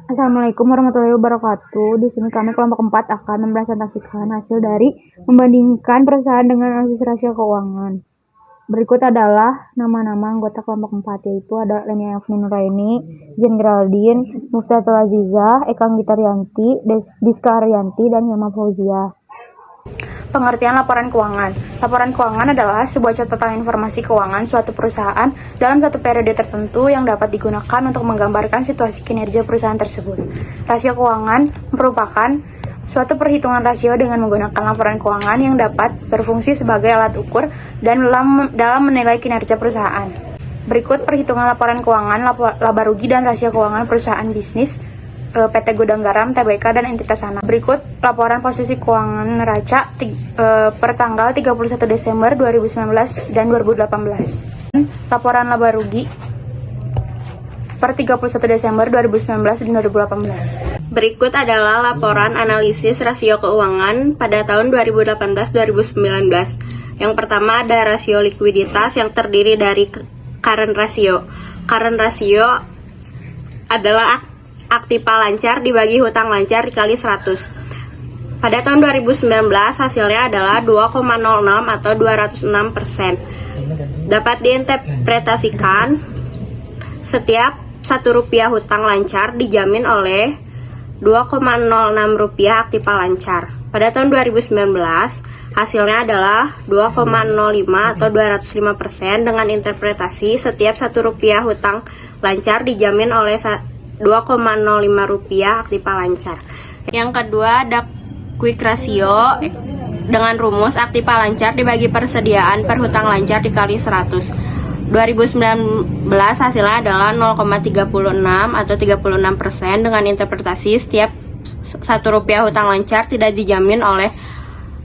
Assalamualaikum warahmatullahi wabarakatuh. Di sini kami kelompok 4 akan mempresentasikan hasil dari membandingkan perusahaan dengan analisis rasio keuangan. Berikut adalah nama-nama anggota kelompok 4, yaitu ada Lenia Yafni Nuraini, Jen Geraldine, Muftatul Azizah, Eka Gitaryanti, Diska Ariyanti, dan Yama Fauzia. Pengertian laporan keuangan. Laporan keuangan adalah sebuah catatan informasi keuangan suatu perusahaan dalam satu periode tertentu yang dapat digunakan untuk menggambarkan situasi kinerja perusahaan tersebut. Rasio keuangan merupakan suatu perhitungan rasio dengan menggunakan laporan keuangan yang dapat berfungsi sebagai alat ukur dan dalam menilai kinerja perusahaan. Berikut perhitungan laporan keuangan, laba rugi dan rasio keuangan perusahaan bisnis PT Gudang Garam, Tbk, dan entitas anak. Berikut laporan posisi keuangan neraca per tanggal 31 Desember 2019 dan 2018. Laporan laba rugi per 31 Desember 2019 dan 2018. Berikut adalah laporan analisis rasio keuangan pada tahun 2018-2019. Yang pertama ada rasio likuiditas yang terdiri dari current ratio. Current ratio adalah aktiva lancar dibagi hutang lancar dikali 100. Pada tahun 2019 hasilnya adalah 2,06 atau 206%. Dapat diinterpretasikan setiap Rp1 hutang lancar dijamin oleh Rp2,06 aktiva lancar. Pada tahun 2019 hasilnya adalah 2,05 atau 205% dengan interpretasi setiap Rp1 hutang lancar dijamin oleh Rp2,05 aktiva lancar. Yang kedua ada quick ratio dengan rumus aktiva lancar dibagi persediaan per hutang lancar dikali 100. 2019 hasilnya adalah 0,36 atau 36% dengan interpretasi setiap Rp1 hutang lancar tidak dijamin oleh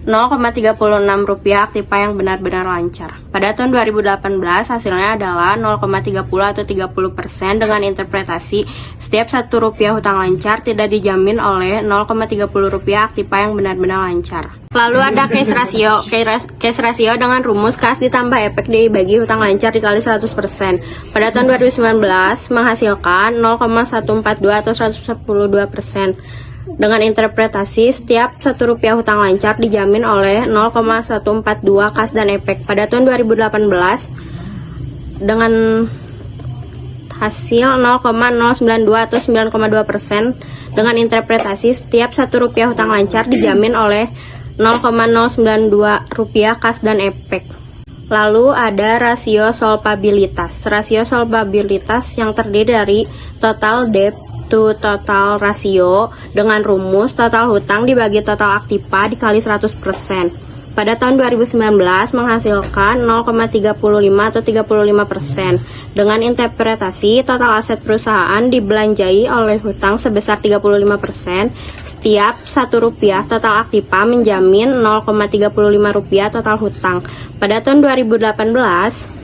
Rp0,36 aktiva yang benar-benar lancar. Pada tahun 2018 hasilnya adalah 0,30 atau 30% dengan interpretasi setiap Rp1 hutang lancar tidak dijamin oleh Rp0,30 aktiva yang benar-benar lancar. Lalu ada cash ratio. Cash ratio dengan rumus kas ditambah efek dibagi hutang lancar dikali 100%. Pada tahun 2019 menghasilkan 0,142 atau 112%. Dengan interpretasi setiap Rp1 hutang lancar dijamin oleh 0,142 kas dan efek. Pada tahun 2018 dengan hasil 0,092 atau 9,2% dengan interpretasi setiap Rp1 hutang lancar dijamin oleh Rp0,092 kas dan efek. Lalu ada rasio solvabilitas. Rasio solvabilitas yang terdiri dari total debt to total ratio dengan rumus total hutang dibagi total aktiva dikali 100%. Pada tahun 2019 menghasilkan 0,35 atau 35% dengan interpretasi total aset perusahaan dibelanjai oleh hutang sebesar 35%. Setiap Rp1 total aktiva menjamin Rp0,35 total hutang. Pada tahun 2018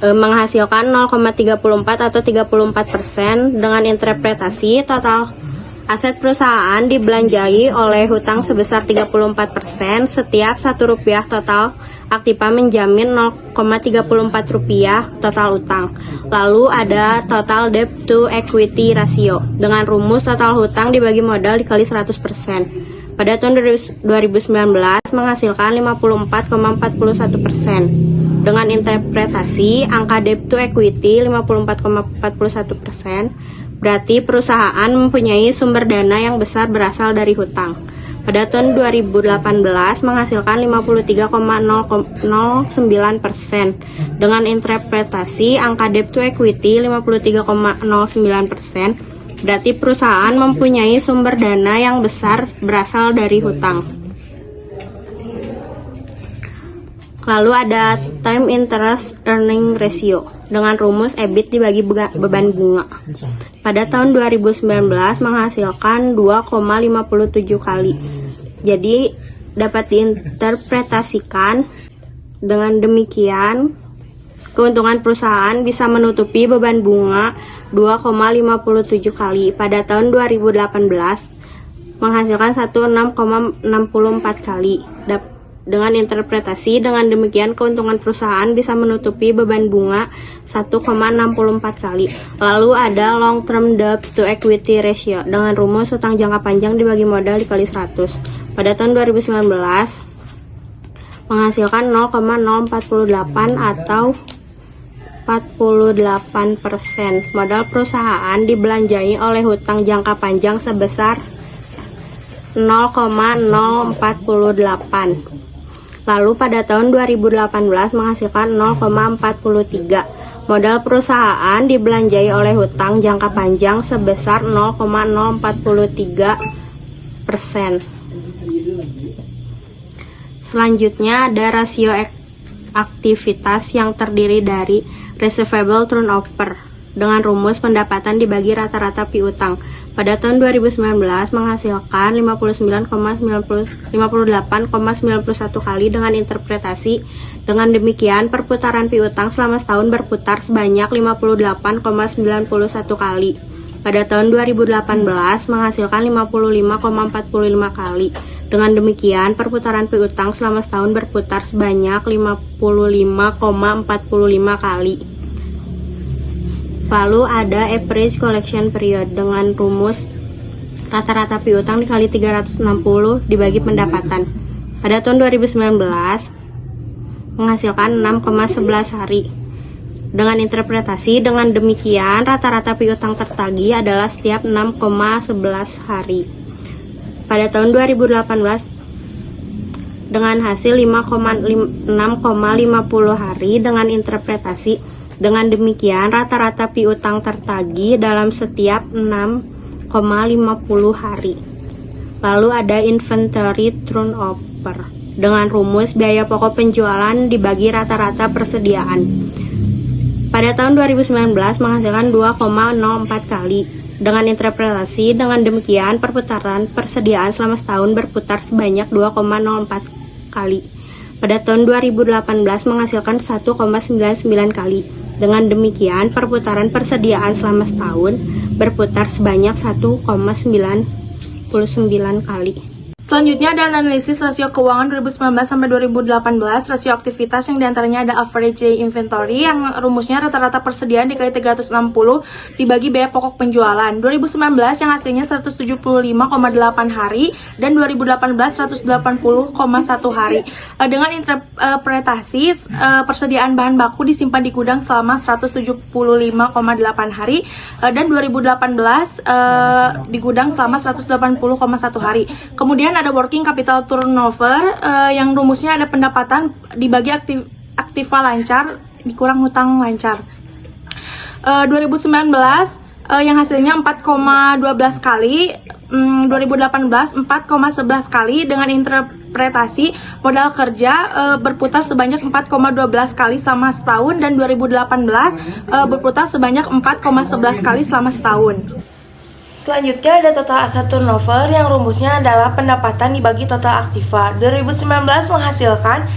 menghasilkan 0,34 atau 34% dengan interpretasi total aset perusahaan dibelanjai oleh hutang sebesar 34%. Setiap Rp1 total aktiva menjamin Rp0,34 total utang. Lalu ada total debt to equity ratio dengan rumus total hutang dibagi modal dikali 100%. Pada tahun 2019 menghasilkan 54,41%. Dengan interpretasi angka debt to equity 54,41%, berarti perusahaan mempunyai sumber dana yang besar berasal dari hutang. Pada tahun 2018 menghasilkan 53,09%. Dengan interpretasi angka debt to equity 53,09%, berarti perusahaan mempunyai sumber dana yang besar berasal dari hutang. Lalu ada time interest earning ratio dengan rumus EBIT dibagi beban bunga. Pada tahun 2019 menghasilkan 2,57 kali. Jadi dapat diinterpretasikan dengan demikian keuntungan perusahaan bisa menutupi beban bunga 2,57 kali. Pada tahun 2018 menghasilkan 16,64 kali. Dengan interpretasi, dengan demikian keuntungan perusahaan bisa menutupi beban bunga 1,64 kali. Lalu ada long term debt to equity ratio dengan rumus utang jangka panjang dibagi modal dikali 100. Pada tahun 2019 menghasilkan 0,048 atau 48%. Modal perusahaan dibelanjai oleh hutang jangka panjang sebesar 0,048. Lalu pada tahun 2018 menghasilkan 0,43. Modal perusahaan dibelanjai oleh hutang jangka panjang sebesar 0,043%. Selanjutnya ada rasio aktivitas yang terdiri dari receivable turnover dengan rumus pendapatan dibagi rata-rata piutang. Pada tahun 2019 menghasilkan 58,91 kali dengan interpretasi. Dengan demikian perputaran piutang selama setahun berputar sebanyak 58,91 kali. Pada tahun 2018 menghasilkan 55,45 kali. Dengan demikian perputaran piutang selama setahun berputar sebanyak 55,45 kali. Lalu ada average collection period dengan rumus rata-rata piutang dikali 360 dibagi pendapatan. Pada tahun 2019 menghasilkan 6,11 hari. Dengan interpretasi, dengan demikian rata-rata piutang tertagih adalah setiap 6,11 hari. Pada tahun 2018 dengan hasil 6,50 hari dengan interpretasi. Dengan demikian, rata-rata piutang tertagih dalam setiap 6,50 hari. Lalu ada inventory turnover dengan rumus biaya pokok penjualan dibagi rata-rata persediaan. Pada tahun 2019 menghasilkan 2,04 kali. Dengan interpretasi, dengan demikian perputaran persediaan selama setahun berputar sebanyak 2,04 kali. Pada tahun 2018 menghasilkan 1,99 kali. Dengan demikian, perputaran persediaan selama setahun berputar sebanyak 1,99 kali. Selanjutnya ada analisis rasio keuangan 2019 sampai 2018, rasio aktivitas yang diantaranya ada average day inventory yang rumusnya rata-rata persediaan dikali 360 dibagi biaya pokok penjualan. 2019 yang hasilnya 175,8 hari dan 2018 180,1 hari. Dengan interpretasi persediaan bahan baku disimpan di gudang selama 175,8 hari dan 2018 di gudang selama 180,1 hari. Kemudian ada working capital turnover yang rumusnya ada pendapatan dibagi aktiva lancar dikurang hutang lancar. 2019 yang hasilnya 4,12 kali, 2018 4,11 kali dengan interpretasi modal kerja berputar sebanyak 4,12 kali selama setahun dan 2018 berputar sebanyak 4,11 kali selama setahun. Selanjutnya ada total aset turnover yang rumusnya adalah pendapatan dibagi total aktiva. 2019 menghasilkan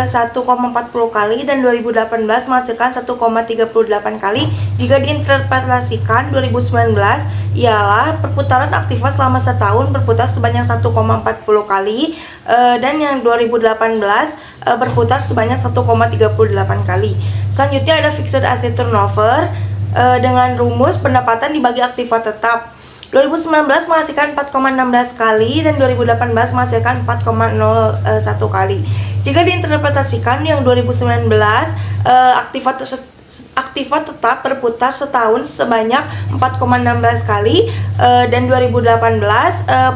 1,40 kali dan 2018 menghasilkan 1,38 kali. Jika diinterpretasikan 2019 ialah perputaran aktiva selama setahun berputar sebanyak 1,40 kali dan yang 2018 berputar sebanyak 1,38 kali. Selanjutnya ada fixed asset turnover dengan rumus pendapatan dibagi aktiva tetap. 2019 menghasilkan 4,16 kali dan 2018 menghasilkan 4,01 kali. Jika diinterpretasikan yang 2019 aktiva tetap berputar setahun sebanyak 4,16 kali dan 2018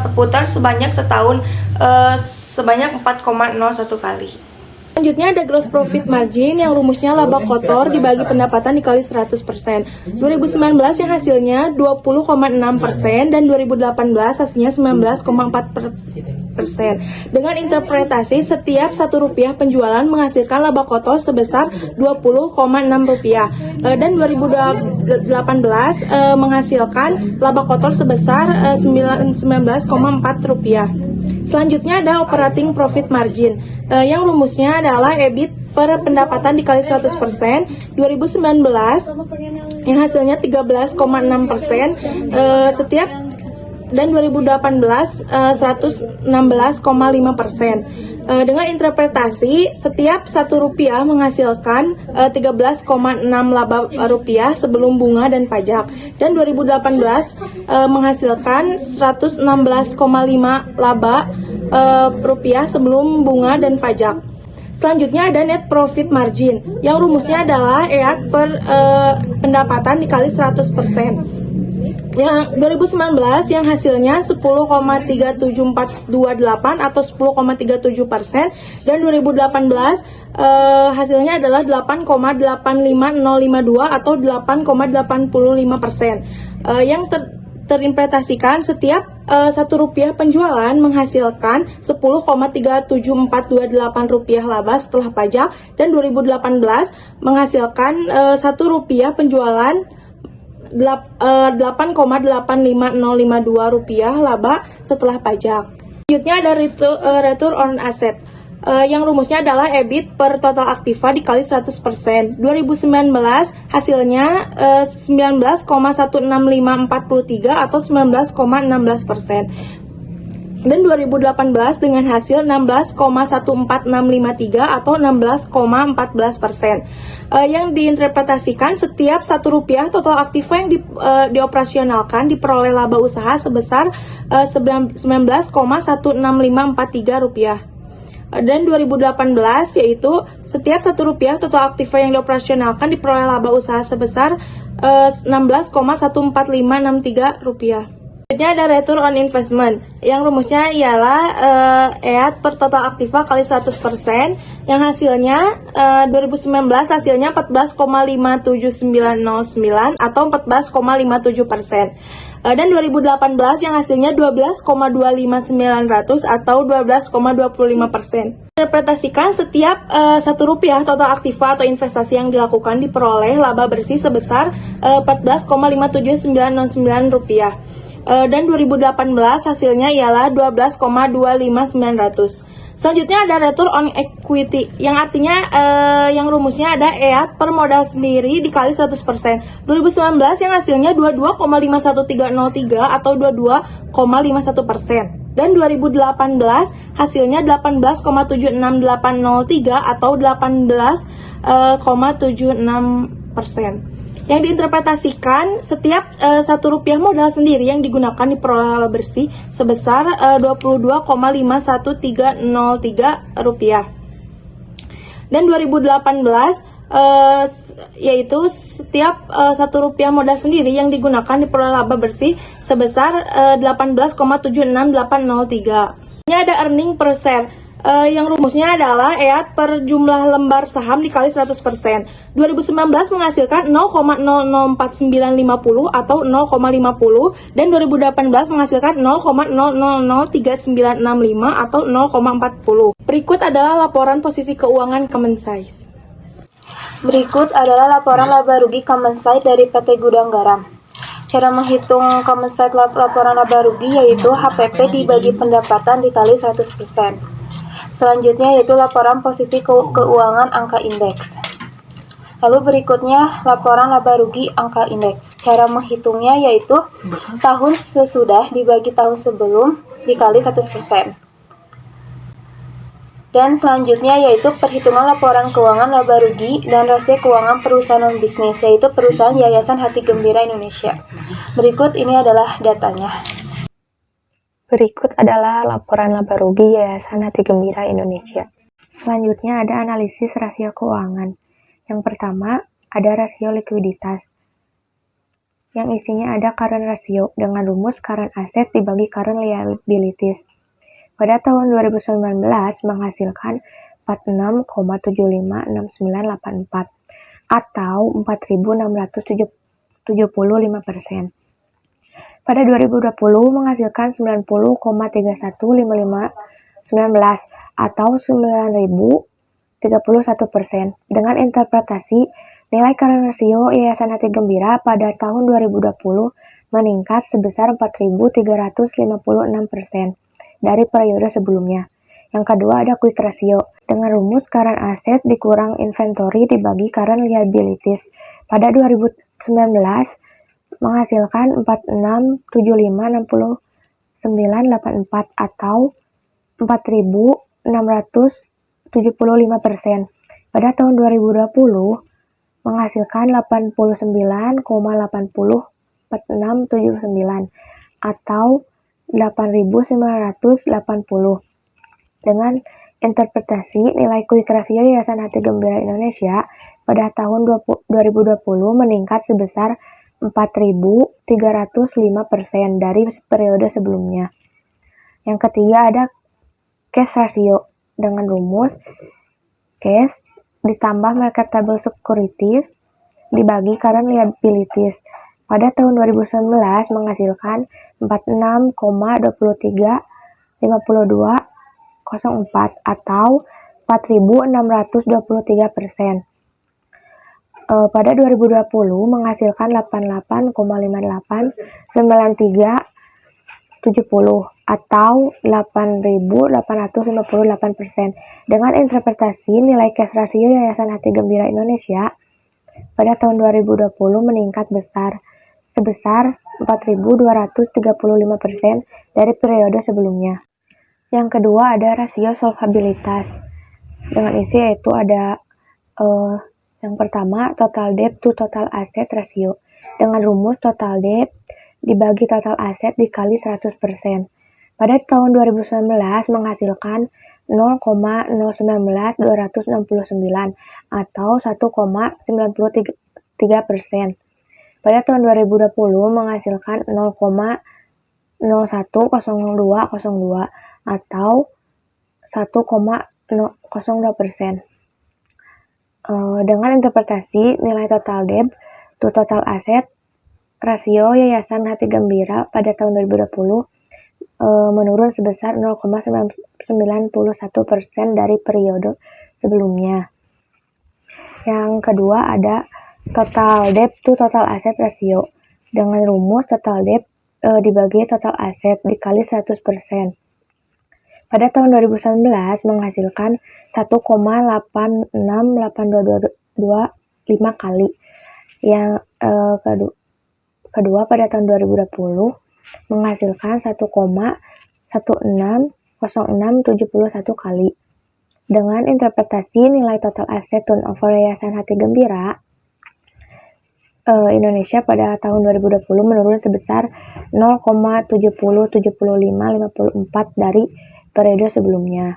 berputar sebanyak setahun sebanyak 4,01 kali. Selanjutnya ada gross profit margin yang rumusnya laba kotor dibagi pendapatan dikali 100%. 2019 yang hasilnya 20,6% dan 2018 hasilnya 19,4%. Dengan interpretasi setiap Rp1 penjualan menghasilkan laba kotor sebesar Rp20,6 dan 2018 menghasilkan laba kotor sebesar Rp19,4. Selanjutnya ada operating profit margin yang rumusnya adalah EBIT per pendapatan dikali 100%. 2019 yang hasilnya 13,6%. Setiap dan 2018 116,5%. Dengan interpretasi, setiap Rp1 menghasilkan 13,6 laba rupiah sebelum bunga dan pajak, dan 2018 menghasilkan 116,5 laba rupiah sebelum bunga dan pajak. Selanjutnya ada net profit margin, yang rumusnya adalah EAT per pendapatan dikali 100%. Yang 2019 yang hasilnya 10,37428 atau 10,37%, dan 2018 hasilnya adalah 8,85052 atau 8,85%. Yang terinterpretasikan setiap Rp1 penjualan menghasilkan 10,37428 rupiah laba setelah pajak, dan 2018 menghasilkan Rp1 penjualan 8,85052 rupiah laba setelah pajak. Selanjutnya ada return on asset, yang rumusnya adalah EBIT per total aktiva dikali 100%. 2019 hasilnya 19,16543 atau 19,16%. Dan 2018 dengan hasil 16,14653 atau 16,14%. Yang diinterpretasikan setiap Rp1 total aktiva yang dioperasionalkan diperoleh laba usaha sebesar 19,16543 rupiah. Dan 2018 yaitu setiap Rp1 total aktiva yang dioperasionalkan diperoleh laba usaha sebesar 16,14563 rupiah. Selanjutnya ada return on investment, yang rumusnya ialah EAT per total aktiva kali 100%, yang hasilnya 2019 hasilnya 14,57909 atau 14,57%. Dan 2018 yang hasilnya 12,25900 atau 12,25%. Interpretasikan setiap Rp1 total aktiva atau investasi yang dilakukan diperoleh laba bersih sebesar 14,57909 rupiah. Dan 2018 hasilnya ialah 12,25900. Selanjutnya ada return on equity, yang artinya yang rumusnya ada EAT per modal sendiri dikali 100%. 2019 yang hasilnya 22,51303 atau 22,51%. Dan 2018 hasilnya 18,76803 atau 18,76%. Yang diinterpretasikan setiap Rp1 modal sendiri yang digunakan diperoleh laba bersih sebesar 22,51303 rupiah. Dan 2018 yaitu setiap Rp1 modal sendiri yang digunakan diperoleh laba bersih sebesar 18,76803. Ini ada earning per share, yang rumusnya adalah EAT per jumlah lembar saham dikali 100%. 2019 menghasilkan 0,004950 atau 0,50, dan 2018 menghasilkan 0,003965 atau 0,40. Berikut adalah laporan posisi keuangan Common Size. Berikut adalah laporan laba rugi Common Size dari PT Gudang Garam. Cara menghitung Common Size laporan laba rugi yaitu HPP dibagi pendapatan dikali 100%. Selanjutnya yaitu laporan posisi keuangan angka indeks. Lalu berikutnya laporan laba rugi angka indeks. Cara menghitungnya yaitu tahun sesudah dibagi tahun sebelum dikali 100%. Dan selanjutnya yaitu perhitungan laporan keuangan laba rugi dan rasio keuangan perusahaan non-bisnis, yaitu perusahaan Yayasan Hati Gembira Indonesia. Berikut ini adalah datanya. Berikut adalah laporan laba rugi Yayasan Hati Gembira Indonesia. Selanjutnya ada analisis rasio keuangan. Yang pertama, ada rasio likuiditas, yang isinya ada current ratio dengan rumus current asset dibagi current liabilities. Pada tahun 2019 menghasilkan 46,756984 atau 4.675%. Pada 2020 menghasilkan 90,315519 atau 9.031%. Dengan interpretasi, nilai current ratio Yayasan Hati Gembira pada tahun 2020 meningkat sebesar 4.356% dari periode sebelumnya. Yang kedua ada quick ratio dengan rumus current asset dikurang inventory dibagi current liabilities. Pada 2019 menghasilkan 467560 984 atau 4.675%. Pada tahun 2020 menghasilkan 89,804679 atau 8.980. Dengan interpretasi nilai quick ratio Yayasan Hati Gembira Indonesia pada tahun 2020 meningkat sebesar 4.305% dari periode sebelumnya. Yang ketiga ada cash ratio dengan rumus cash ditambah marketable securities dibagi current liabilities. Pada tahun 2019 menghasilkan 46,235204 atau 4.623%. Pada 2020 menghasilkan 88,589370 atau 8.858%. Dengan interpretasi nilai cash ratio Yayasan Hati Gembira Indonesia pada tahun 2020 meningkat sebesar 4.235% dari periode sebelumnya. Yang kedua ada rasio solvabilitas dengan isi yaitu ada yang pertama total debt to total asset ratio dengan rumus total debt dibagi total asset dikali 100%. Pada tahun 2019 menghasilkan 0,019269 atau 1,93%. Pada tahun 2020 menghasilkan 0,010202 atau 1,02%. Dengan interpretasi nilai total debt to total asset rasio Yayasan Hati Gembira pada tahun 2020 menurun sebesar 0,91% dari periode sebelumnya. Yang kedua ada total debt to total asset ratio dengan rumus total debt dibagi total asset dikali 100%. Pada tahun 2019 menghasilkan 1,868225 kali. Yang kedua pada tahun 2020 menghasilkan 1,160671 kali. Dengan interpretasi nilai total aset turnover Yayasan Hati Gembira Indonesia pada tahun 2020 menurun sebesar 0,707554 dari periode sebelumnya.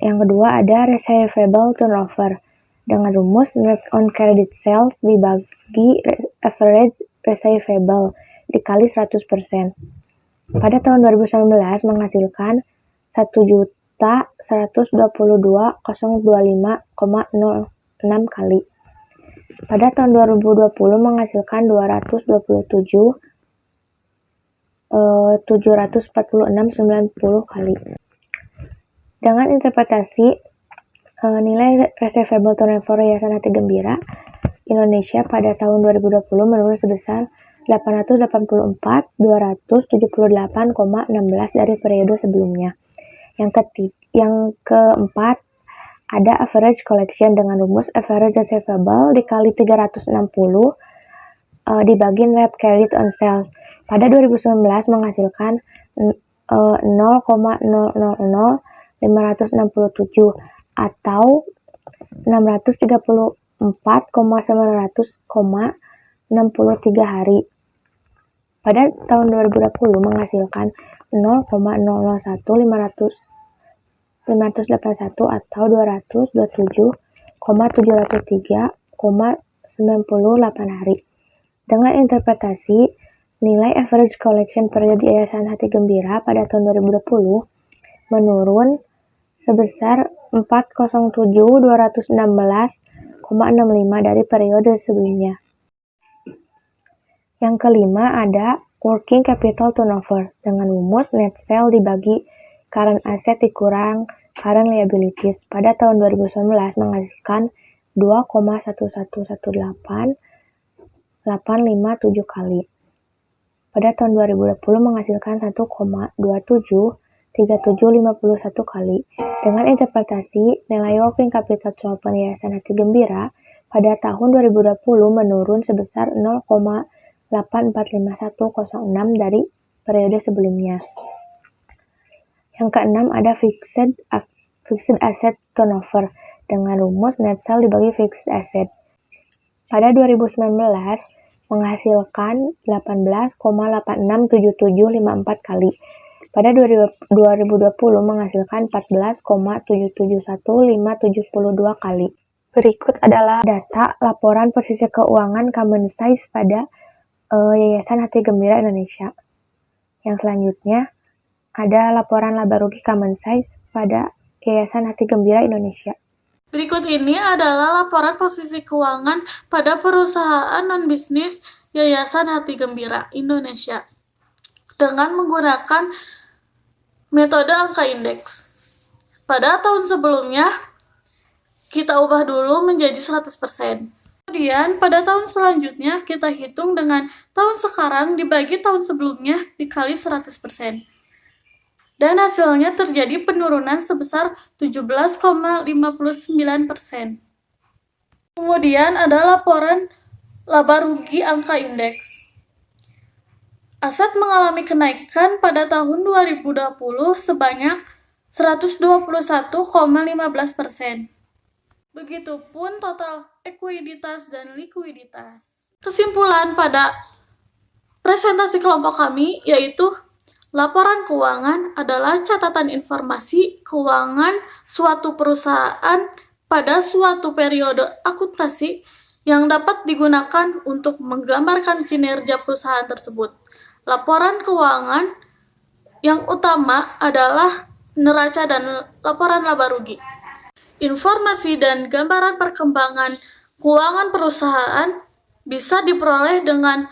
Yang kedua ada receivable turnover dengan rumus net on credit sales dibagi average receivable dikali 100%. Pada tahun 2019 menghasilkan 1.122.025,06 kali. Pada tahun 2020 menghasilkan 227.746,90 kali. Dengan interpretasi nilai receivable turnover Yayasan Hati Gembira Indonesia pada tahun 2020 menurun sebesar 884.278,16 dari periode sebelumnya. Yang keempat ada average collection dengan rumus average receivable dikali 360 dibagi net credit on sales. Pada 2019 menghasilkan 0,000567 atau 634,900,63 hari. Pada tahun 2020 menghasilkan 0,001581 atau 227,703,98 hari. Dengan interpretasi nilai average collection period Yayasan Hati Gembira pada tahun 2020 menurun sebesar 407.216,65 dari periode sebelumnya. Yang kelima ada working capital turnover dengan rumus net sale dibagi current asset dikurang current liabilities. Pada tahun 2019 menghasilkan 2,1118,857 kali. Pada tahun 2020 menghasilkan 1,273751 kali. Dengan interpretasi nilai working capital swap Yayasan Hati Gembira pada tahun 2020 menurun sebesar 0,845106 dari periode sebelumnya. Yang keenam ada fixed asset turnover dengan rumus net sale dibagi fixed asset. Pada 2019 menghasilkan 18,867754 kali. Pada 2020 menghasilkan 14,771572 kali. Berikut adalah data laporan posisi keuangan Common Size pada Yayasan Hati Gembira Indonesia. Yang selanjutnya ada laporan laba rugi Common Size pada Yayasan Hati Gembira Indonesia. Berikut ini adalah laporan posisi keuangan pada perusahaan non-bisnis Yayasan Hati Gembira Indonesia dengan menggunakan metode angka indeks. Pada tahun sebelumnya, kita ubah dulu menjadi 100%. Kemudian, pada tahun selanjutnya, kita hitung dengan tahun sekarang dibagi tahun sebelumnya dikali 100%. Dan hasilnya terjadi penurunan sebesar 17,59%. Kemudian ada laporan laba rugi angka indeks. Aset mengalami kenaikan pada tahun 2020 sebanyak 121,15%. Begitupun total ekuiditas dan likuiditas. Kesimpulan pada presentasi kelompok kami yaitu laporan keuangan adalah catatan informasi keuangan suatu perusahaan pada suatu periode akuntansi yang dapat digunakan untuk menggambarkan kinerja perusahaan tersebut. Laporan keuangan yang utama adalah neraca dan laporan laba rugi. Informasi dan gambaran perkembangan keuangan perusahaan bisa diperoleh dengan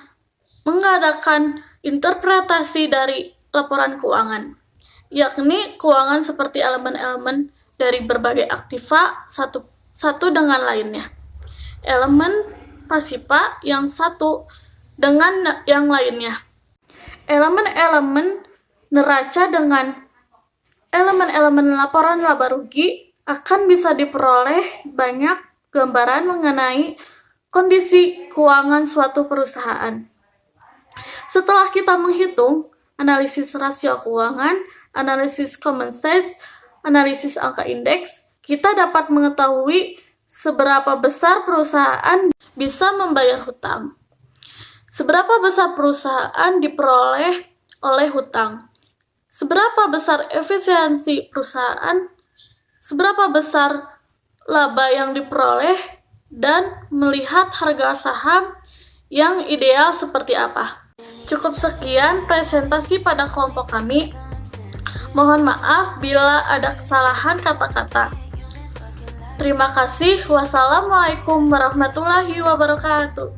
mengadakan interpretasi dari laporan keuangan, yakni keuangan seperti elemen-elemen dari berbagai aktiva satu dengan lainnya. Elemen pasifa yang satu dengan yang lainnya. Elemen-elemen neraca dengan elemen-elemen laporan laba rugi akan bisa diperoleh banyak gambaran mengenai kondisi keuangan suatu perusahaan. Setelah kita menghitung analisis rasio keuangan, analisis common size, analisis angka indeks, kita dapat mengetahui seberapa besar perusahaan bisa membayar hutang. Seberapa besar perusahaan diperoleh oleh hutang. Seberapa besar efisiensi perusahaan, seberapa besar laba yang diperoleh, dan melihat harga saham yang ideal seperti apa. Cukup sekian presentasi pada kelompok kami. Mohon maaf bila ada kesalahan kata-kata. Terima kasih. Wassalamualaikum warahmatullahi wabarakatuh.